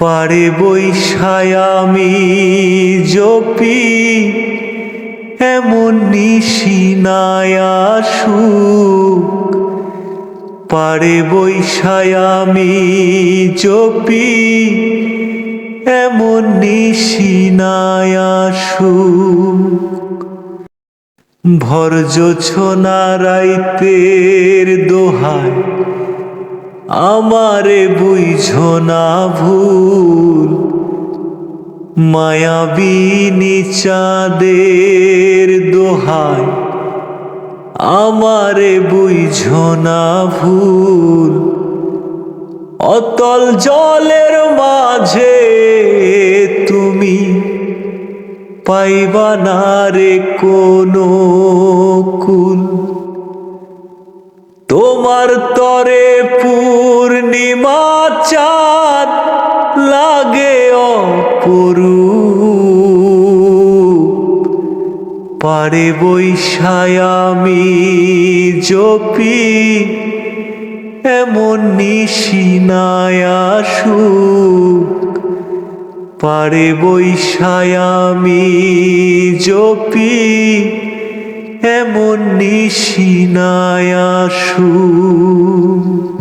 পারে বৈশায় আমি জপি এমন নিশিনায় আসুক। পারে বৈশায় আমি জপি এমন নিশিনায় আসুক। ভর জোছনা রাইতের দোহায় আমারে বুঝো না ভুল। মায়াবিনী চাঁদের দোহায় আমারে বুঝো না ভুল। অতল জলের মাঝে তুমি পাইবা না রে কোনো কুল। তোমার তরে পূর্ণিমা চাঁদ লাগে অপরূপ। পারে বৈশায় আমি জপি এমন নিশিনায় আসুক। পারে বৈশায় আমি জপি এমন নিশিনায় আসুক।